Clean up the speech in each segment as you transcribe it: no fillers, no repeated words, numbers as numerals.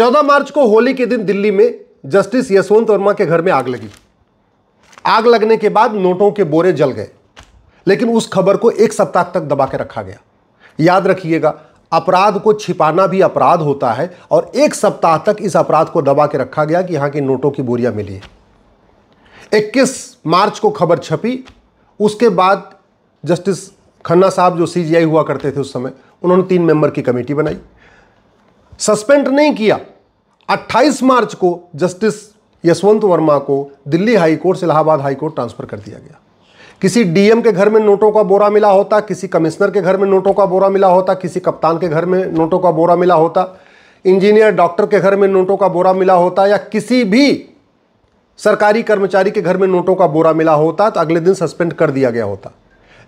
14 मार्च को होली के दिन दिल्ली में जस्टिस यशवंत वर्मा के घर में आग लगी। आग लगने के बाद नोटों के बोरे जल गए, लेकिन उस खबर को एक सप्ताह तक दबा के रखा गया। याद रखिएगा, अपराध को छिपाना भी अपराध होता है और एक सप्ताह तक इस अपराध को दबा के रखा गया कि यहां की नोटों की बोरियां मिली है। 21 मार्च को खबर छपी। उसके बाद जस्टिस खन्ना साहब जो सीजीआई हुआ करते थे उस समय, उन्होंने 3 मेंबर की कमेटी बनाई। सस्पेंड नहीं किया। 28 मार्च को जस्टिस यशवंत वर्मा को दिल्ली हाई कोर्ट से इलाहाबाद हाई कोर्ट ट्रांसफर कर दिया गया। किसी डीएम के घर में नोटों का बोरा मिला होता, किसी कमिश्नर के घर में नोटों का बोरा मिला होता, किसी कप्तान के घर में नोटों का बोरा मिला होता, इंजीनियर डॉक्टर के घर में नोटों का बोरा मिला होता, या किसी भी सरकारी कर्मचारी के घर में नोटों का बोरा मिला होता, तो अगले दिन सस्पेंड कर दिया गया होता।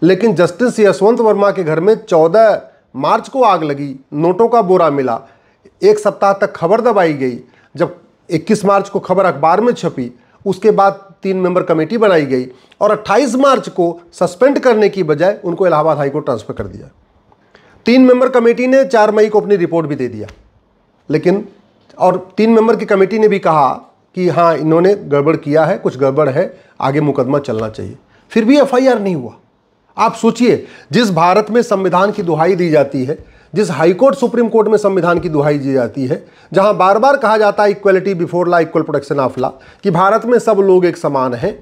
लेकिन जस्टिस यशवंत वर्मा के घर में 14 मार्च को आग लगी, नोटों का बोरा मिला, एक सप्ताह तक खबर दबाई गई। जब 21 मार्च को खबर अखबार में छपी, उसके बाद 3 मेंबर कमेटी बनाई गई और 28 मार्च को सस्पेंड करने की बजाय उनको इलाहाबाद हाईकोर्ट ट्रांसफर कर दिया। 3 मेंबर कमेटी ने 4 मई को अपनी रिपोर्ट भी दे दिया, लेकिन और 3 मेंबर की कमेटी ने भी कहा कि हाँ, इन्होंने गड़बड़ किया है, कुछ गड़बड़ है, आगे मुकदमा चलना चाहिए। फिर भी एफआईआर नहीं हुआ। आप सोचिए, जिस भारत में संविधान की दुहाई दी जाती है, जिस हाईकोर्ट सुप्रीम कोर्ट में संविधान की दुहाई दी जाती है, जहां बार बार कहा जाता है equality before law, equal protection of law, कि भारत में सब लोग एक समान हैं,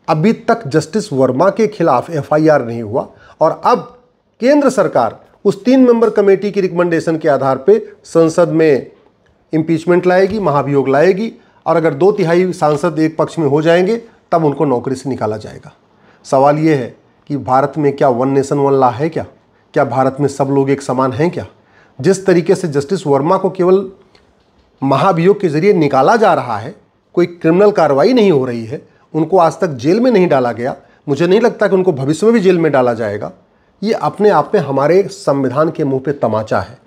अभी तक जस्टिस वर्मा के खिलाफ एफआईआर नहीं हुआ। और अब केंद्र सरकार उस 3 मेंबर कमेटी की रिकमेंडेशन के आधार पर संसद में इंपीचमेंट लाएगी, महाभियोग लाएगी, और अगर 2/3 सांसद एक पक्ष में हो जाएंगे तब उनको नौकरी से निकाला जाएगा। सवाल यह है कि भारत में क्या वन नेशन वन लॉ है? क्या भारत में सब लोग एक समान हैं? क्या जिस तरीके से जस्टिस वर्मा को केवल महाभियोग के जरिए निकाला जा रहा है, कोई क्रिमिनल कार्रवाई नहीं हो रही है, उनको आज तक जेल में नहीं डाला गया, मुझे नहीं लगता कि उनको भविष्य में भी जेल में डाला जाएगा। ये अपने आप में हमारे संविधान के मुंह पे तमाचा है।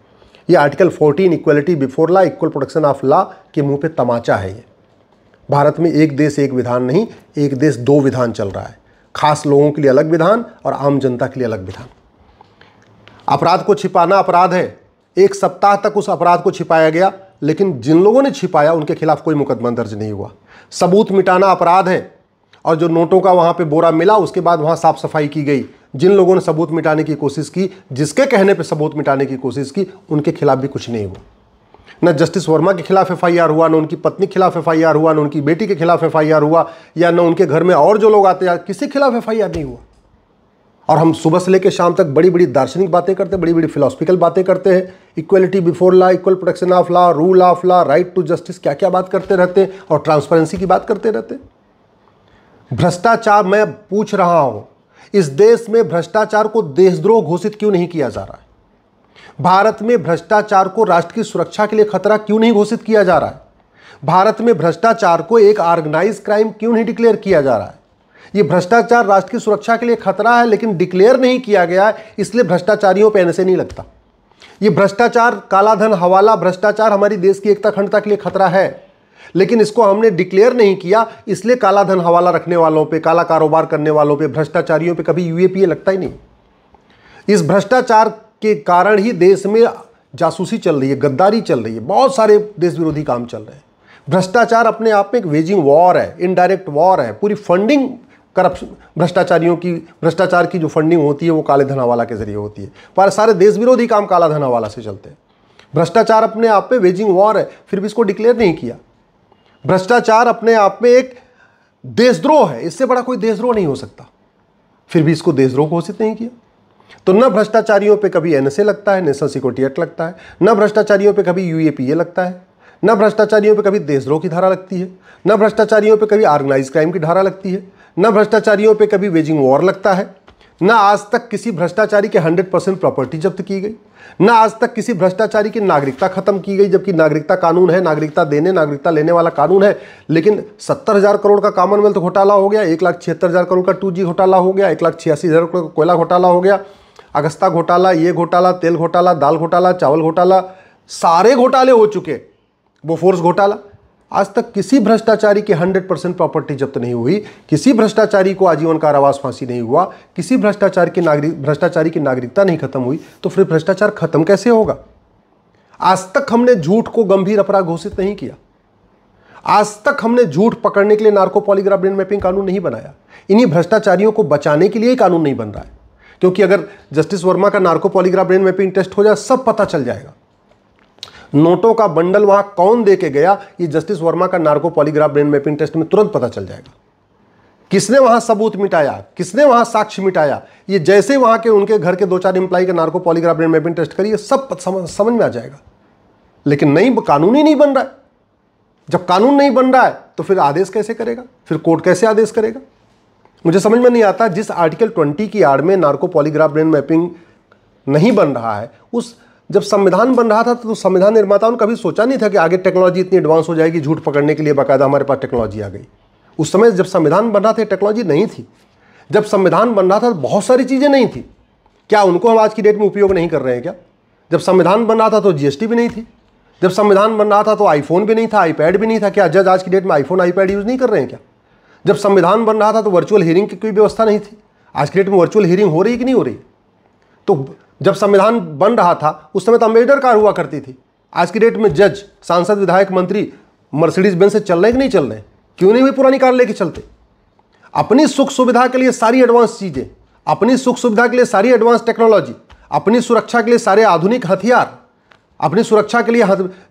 ये article 14 equality before law, equal protection of law के मुंह पे तमाचा है। ये भारत में एक देश एक विधान नहीं, एक देश 2 विधान चल रहा है। खास लोगों के लिए अलग विधान और आम जनता के लिए अलग विधान। अपराध को छिपाना अपराध है। एक सप्ताह तक उस अपराध को छिपाया गया, लेकिन जिन लोगों ने छिपाया उनके खिलाफ कोई मुकदमा दर्ज नहीं हुआ। सबूत मिटाना अपराध है। और जो नोटों का वहां पे बोरा मिला, उसके बाद वहां साफ सफाई की गई। जिन लोगों ने सबूत मिटाने की कोशिश की, जिसके कहने पे सबूत मिटाने की कोशिश की, उनके खिलाफ भी कुछ नहीं हुआ। न जस्टिस वर्मा के खिलाफ एफआईआर हुआ, न उनकी पत्नी के खिलाफ एफआईआर हुआ, न उनकी बेटी के खिलाफ एफआईआर हुआ, या न उनके घर में और जो लोग आते हैं, किसी के खिलाफ एफआईआर नहीं हुआ। और हम सुबह से लेकर शाम तक बड़ी बड़ी दार्शनिक बातें करते हैं, बड़ी बड़ी फिलोसफिकल बातें करते हैं, equality before law, equal protection of law, rule of law, right to justice, क्या क्या बात करते रहते हैं, और ट्रांसपेरेंसी की बात करते रहते हैं। भ्रष्टाचार, मैं पूछ रहा हूं, इस देश में भ्रष्टाचार को देशद्रोह घोषित क्यों नहीं किया जा रहा है? भारत में भ्रष्टाचार को राष्ट्र की सुरक्षा के लिए खतरा क्यों नहीं घोषित किया जा रहा है? भारत में भ्रष्टाचार को एक ऑर्गेनाइज क्राइम क्यों नहीं डिक्लेयर किया जा रहा है? ये भ्रष्टाचार राष्ट्र की सुरक्षा के लिए खतरा है, लेकिन डिक्लेयर नहीं किया गया है, इसलिए भ्रष्टाचारियों पे एनएसए नहीं लगता। ये भ्रष्टाचार, कालाधन, हवाला भ्रष्टाचार हमारी देश की एकता अखंडता के लिए खतरा है, लेकिन इसको हमने डिक्लेयर नहीं किया, इसलिए कालाधन हवाला रखने वालों पे, काला कारोबार करने वालों पे, भ्रष्टाचारियों पे कभी यूएपीए लगता ही नहीं। इस भ्रष्टाचार के कारण ही देश में जासूसी चल रही है, गद्दारी चल रही है, बहुत सारे देश विरोधी काम चल रहे हैं। भ्रष्टाचार अपने आप में एक वेजिंग वॉर है, इनडायरेक्ट वॉर है। पूरी फंडिंग करप्शन, भ्रष्टाचार की जो फंडिंग होती है वो काले धन हवाला के जरिए होती है। पर सारे देश विरोधी काम काला धन हवाला से चलते हैं। भ्रष्टाचार अपने आप में वेजिंग वॉर है, फिर भी इसको डिक्लेयर नहीं किया। भ्रष्टाचार अपने आप में एक देशद्रोह है, इससे बड़ा कोई देशद्रोह नहीं हो सकता, फिर भी इसको देशद्रोह घोषित नहीं किया। तो न भ्रष्टाचारियों पे कभी एनएसए लगता है, नेशनल सिक्योरिटी एक्ट लगता है, न भ्रष्टाचारियों पे कभी यूएपीए लगता है, न भ्रष्टाचारियों पे कभी देशद्रोह की धारा लगती है, न भ्रष्टाचारियों पे कभी ऑर्गेनाइज क्राइम की धारा लगती है, न भ्रष्टाचारियों पे कभी वेजिंग वॉर लगता है, न आज तक किसी भ्रष्टाचारी के 100% प्रॉपर्टी जब्त की गई, न आज तक किसी भ्रष्टाचारी की नागरिकता खत्म की गई, जबकि नागरिकता कानून है, नागरिकता देने, नागरिकता लेने वाला कानून है। लेकिन 70,000 करोड़ का कॉमनवेल्थ घोटाला हो गया, 1,76,000 करोड़ का 2G घोटाला हो गया, 1,86,000 करोड़ का कोयला घोटाला हो गया, अगस्ता घोटाला, ये घोटाला, तेल घोटाला, दाल घोटाला, चावल घोटाला, सारे घोटाले हो चुके। बोफोर्स घोटाला, आज तक किसी भ्रष्टाचारी की 100% प्रॉपर्टी जब्त नहीं हुई, किसी भ्रष्टाचारी को आजीवन कारावास फांसी नहीं हुआ, किसी भ्रष्टाचारी की नागरिकता नहीं खत्म हुई, तो फिर भ्रष्टाचार खत्म कैसे होगा? आज तक हमने झूठ को गंभीर अपराध घोषित नहीं किया। आज तक हमने झूठ पकड़ने के लिए नार्को पॉलीग्राफ ब्रेन मैपिंग कानून नहीं बनाया। इन्हीं भ्रष्टाचारियों को बचाने के लिए ही कानून नहीं बन रहा है, क्योंकि अगर जस्टिस वर्मा का narco polygraph brain mapping test हो जाए, सब पता चल जाएगा। नोटों का बंडल वहां कौन दे के गया, ये जस्टिस वर्मा का narco polygraph brain mapping test में तुरंत पता चल जाएगा। किसने वहां सबूत मिटाया, किसने वहां साक्ष्य मिटाया, ये जैसे वहां के उनके घर के 2-4 एम्प्लॉय का narco polygraph brain mapping test करिए, सब समझ में आ जाएगा। लेकिन नहीं, कानून ही नहीं बन रहा है। जब कानून नहीं बन रहा है तो फिर आदेश कैसे करेगा, फिर कोर्ट कैसे आदेश करेगा? मुझे समझ में नहीं आता। जिस आर्टिकल 20 की आड़ में नार्को पॉलीग्राफ ब्रेन मैपिंग नहीं बन रहा है, उस जब संविधान बन रहा था तो संविधान निर्माताओं ने कभी सोचा नहीं था कि आगे टेक्नोलॉजी इतनी एडवांस हो जाएगी, झूठ पकड़ने के लिए बाकायदा हमारे पास टेक्नोलॉजी आ गई। उस समय जब संविधान बन रहा था टेक्नोलॉजी नहीं थी। जब संविधान बन रहा था तो बहुत सारी चीज़ें नहीं थी। क्या उनको हम आज की डेट में उपयोग नहीं कर रहे हैं क्या? जब संविधान बन रहा था तो जीएसटी भी नहीं थी। जब संविधान बन रहा था तो आईफोन भी नहीं था, आईपैड भी नहीं था। क्या जज आज की डेट में आईफोन आईपैड यूज़ नहीं कर रहे हैं क्या? जब संविधान बन रहा था तो वर्चुअल हियरिंग की कोई व्यवस्था नहीं थी। आज की डेट में वर्चुअल हियरिंग हो रही कि नहीं हो रही? तो जब संविधान बन रहा था उस समय तो अम्बेडकर कार हुआ करती थी। आज की डेट में जज, सांसद, विधायक, मंत्री मर्सिडीज बेंज से चल रहे कि नहीं चल रहे? क्यों नहीं हुई पुरानी कार लेके चलते? अपनी सुख सुविधा के लिए सारी एडवांस चीजें, अपनी सुख सुविधा के लिए सारी एडवांस टेक्नोलॉजी, अपनी सुरक्षा के लिए सारे आधुनिक हथियार, अपनी सुरक्षा के लिए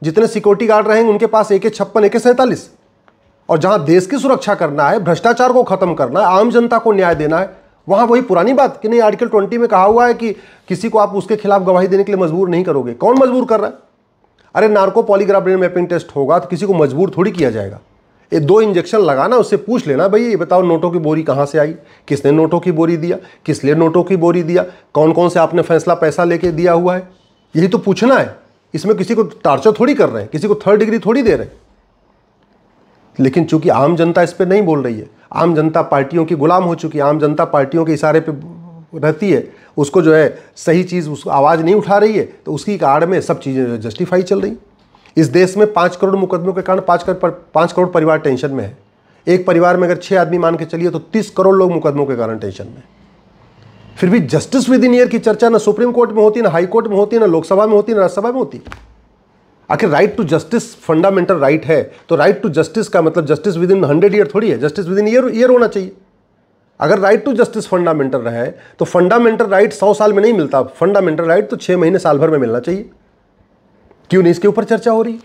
जितने सिक्योरिटी गार्ड रहेंगे उनके पास AK-56, AK-47। और जहां देश की सुरक्षा करना है, भ्रष्टाचार को खत्म करना है, आम जनता को न्याय देना है, वहां वही पुरानी बात कि नहीं आर्टिकल 20 में कहा हुआ है कि किसी को आप उसके खिलाफ गवाही देने के लिए मजबूर नहीं करोगे। कौन मजबूर कर रहा है? अरे narco polygraph brain mapping test होगा तो किसी को मजबूर थोड़ी किया जाएगा। ये 2 इंजेक्शन लगाना, उससे पूछ लेना, भाई ये बताओ नोटों की बोरी कहाँ से आई, किसने नोटों की बोरी दिया, किस लिए नोटों की बोरी दिया, कौन कौन से आपने फैसला पैसा लेके दिया हुआ है, यही तो पूछना है। इसमें किसी को टार्चर थोड़ी कर रहे हैं, किसी को 3rd डिग्री थोड़ी दे रहे हैं। लेकिन चूंकि आम जनता इस पर नहीं बोल रही है, आम जनता पार्टियों की गुलाम हो चुकी है, आम जनता पार्टियों के इशारे पे रहती है, उसको जो है सही चीज़ उसको आवाज़ नहीं उठा रही है, तो उसकी आड़ में सब चीज़ें जस्टिफाई चल रही। इस देश में 5 करोड़ मुकदमों के कारण 5 करोड़ परिवार टेंशन में है। एक परिवार में अगर 6 आदमी मान के चलिए तो 30 करोड़ लोग मुकदमों के कारण टेंशन में। फिर भी जस्टिस विद इन ईयर की चर्चा ना सुप्रीम कोर्ट में होती, ना हाई कोर्ट में होती, ना लोकसभा में होती, ना राज्यसभा में होती। आखिर right to justice fundamental right है, तो राइट टू जस्टिस का मतलब जस्टिस विद इन 100 ईयर थोड़ी है, जस्टिस विद इन ईयर होना चाहिए। अगर राइट टू जस्टिस फंडामेंटल रहे तो फंडामेंटल राइट 100 साल में नहीं मिलता, फंडामेंटल राइट तो 6 महीने साल भर में मिलना चाहिए। क्यों नहीं इसके ऊपर चर्चा हो रही?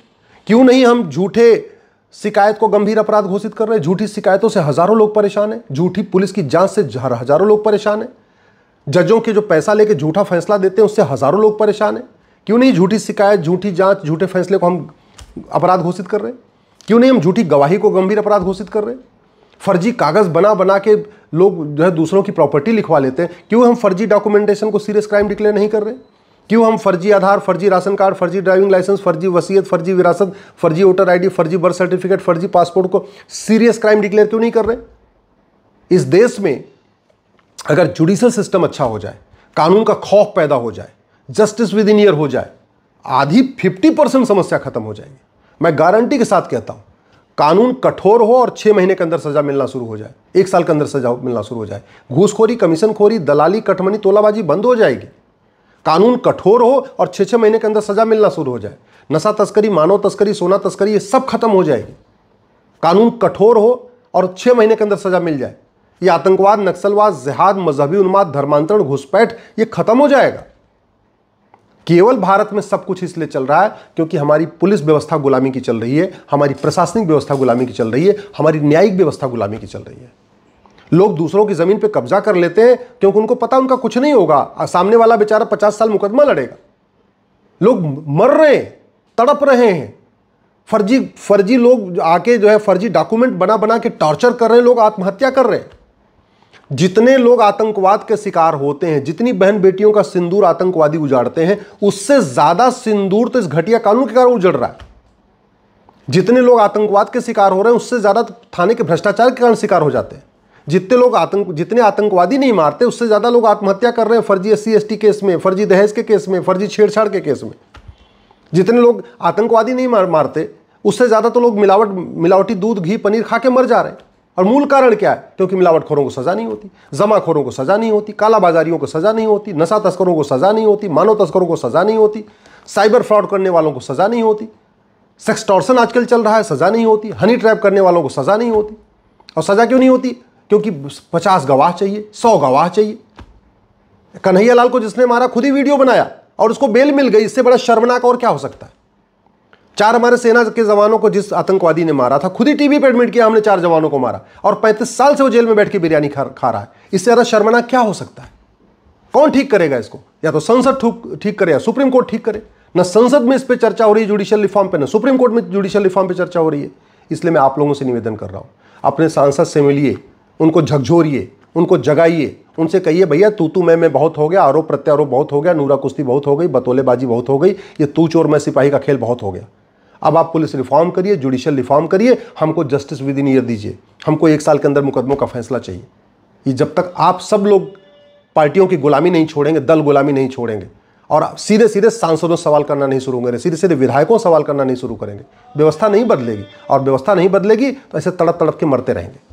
क्यों नहीं हम झूठे शिकायत को गंभीर अपराध घोषित कर रहे हैं? झूठी शिकायतों से हजारों लोग परेशान हैं, झूठी पुलिस की जांच से हजारों लोग परेशान हैं, जजों के जो पैसा लेके झूठा फैसला देते हैं उससे हजारों लोग परेशान हैं। क्यों नहीं झूठी शिकायत, झूठी जांच, झूठे फैसले को हम अपराध घोषित कर रहे हैं? क्यों नहीं हम झूठी गवाही को गंभीर अपराध घोषित कर रहे हैं? फर्जी कागज बना बना के लोग जो है दूसरों की प्रॉपर्टी लिखवा लेते हैं, क्यों हम फर्जी डॉक्यूमेंटेशन को सीरियस क्राइम डिक्लेयर नहीं कर रहे? क्यों हम फर्जी आधार, फर्जी राशन कार्ड, फर्जी ड्राइविंग लाइसेंस, फर्जी वसीयत, फर्जी विरासत, फर्जी वोटर ID, फर्जी बर्थ सर्टिफिकेट, फर्जी पासपोर्ट को सीरियस क्राइम डिक्लेयर क्यों नहीं कर रहे? इस देश में अगर जुडिशियल सिस्टम अच्छा हो जाए, कानून का खौफ पैदा हो जाए, जस्टिस विद इन ईयर हो जाए, आधी 50% समस्या खत्म हो जाएगी। मैं गारंटी के साथ कहता हूं, कानून कठोर हो और 6 महीने के अंदर सजा मिलना शुरू हो जाए, 1 साल के अंदर सजा मिलना शुरू हो जाए, घूसखोरी, कमीशनखोरी, दलाली, कटमनी, तोलाबाजी बंद हो जाएगी। कानून कठोर हो और 6-6 महीने के अंदर सजा मिलना शुरू हो जाए, नशा तस्करी, मानव तस्करी, सोना तस्करी, ये सब खत्म हो जाएगी। कानून कठोर हो और 6 महीने के अंदर सजा मिल जाए, ये आतंकवाद, नक्सलवाद, जिहाद, मजहबी उन्माद, धर्मांतरण, घुसपैठ, ये खत्म हो जाएगा। केवल भारत में सब कुछ इसलिए चल रहा है क्योंकि हमारी पुलिस व्यवस्था गुलामी की चल रही है, हमारी प्रशासनिक व्यवस्था गुलामी की चल रही है, हमारी न्यायिक व्यवस्था गुलामी की चल रही है। लोग दूसरों की जमीन पे कब्जा कर लेते हैं क्योंकि उनको पता उनका कुछ नहीं होगा, सामने वाला बेचारा 50 साल मुकदमा लड़ेगा। लोग मर रहे हैं, तड़प रहे हैं, फर्जी लोग आके जो है फर्जी डॉक्यूमेंट बना बना के टॉर्चर कर रहे हैं, लोग आत्महत्या कर रहे हैं। जितने लोग आतंकवाद के शिकार होते हैं, जितनी बहन बेटियों का सिंदूर आतंकवादी उजाड़ते हैं, उससे ज्यादा सिंदूर तो इस घटिया कानून के कारण उजड़ रहा है। जितने लोग आतंकवाद के शिकार हो रहे हैं उससे ज्यादा थाने के भ्रष्टाचार के कारण शिकार हो जाते हैं। जितने आतंकवादी नहीं मारते उससे ज्यादा लोग आत्महत्या कर रहे हैं फर्जी SC/ST केस में, फर्जी दहेज के केस में, फर्जी छेड़छाड़ के केस में। जितने लोग आतंकवादी नहीं मारते उससे ज्यादा तो लोग मिलावटी दूध, घी, पनीर खा के मर जा रहे हैं। और मूल कारण क्या है? क्योंकि मिलावटखोरों को सजा नहीं होती, जमाखोरों को सजा नहीं होती, कालाबाजारियों को सजा नहीं होती, नशा तस्करों को सजा नहीं होती, मानव तस्करों को सजा नहीं होती, साइबर फ्रॉड करने वालों को सजा नहीं होती, सेक्सटॉर्शन आजकल चल रहा है, सजा नहीं होती, हनी ट्रैप करने वालों को सजा नहीं होती। और सजा क्यों नहीं होती? क्योंकि 50 गवाह चाहिए, 100 गवाह चाहिए। कन्हैया लाल को जिसने मारा खुद ही वीडियो बनाया और उसको बेल मिल गई, इससे बड़ा शर्मनाक और क्या हो सकता है? 4 हमारे सेना के जवानों को जिस आतंकवादी ने मारा था, खुद ही टीवी पे एडमिट किया, हमने 4 जवानों को मारा, और 35 साल से वो जेल में बैठ के बिरयानी खा रहा है। इससे ज़्यादा शर्मनाक क्या हो सकता है? कौन ठीक करेगा इसको? या तो संसद ठीक करे या सुप्रीम कोर्ट ठीक करे। न संसद में इस पर चर्चा हो रही है जुडिशियल रिफॉर्म पे, न सुप्रीम कोर्ट में जुडिशियल रिफॉर्म पे चर्चा हो रही है। इसलिए मैं आप लोगों से निवेदन कर रहा हूं, अपने सांसद से मिलिए, उनको झकझोरिए, उनको जगाइए, उनसे कहिए भैया तू मैं बहुत हो गया, आरोप प्रत्यारोप बहुत हो गया, नूरा कुश्ती बहुत हो गई, बतौलेबाजी बहुत हो गई, ये तू चोर मैं सिपाही का खेल बहुत हो गया। अब आप पुलिस रिफॉर्म करिए, जुडिशियल रिफॉर्म करिए, हमको जस्टिस विद इन ईयर दीजिए, हमको 1 साल के अंदर मुकदमों का फैसला चाहिए। ये जब तक आप सब लोग पार्टियों की गुलामी नहीं छोड़ेंगे, दल गुलामी नहीं छोड़ेंगे और सीधे सीधे सांसदों से सवाल करना नहीं शुरू करेंगे, सीधे सीधे विधायकों से सवाल करना नहीं शुरू करेंगे, व्यवस्था नहीं बदलेगी। और व्यवस्था नहीं बदलेगी तो ऐसे तड़प तड़प के मरते रहेंगे।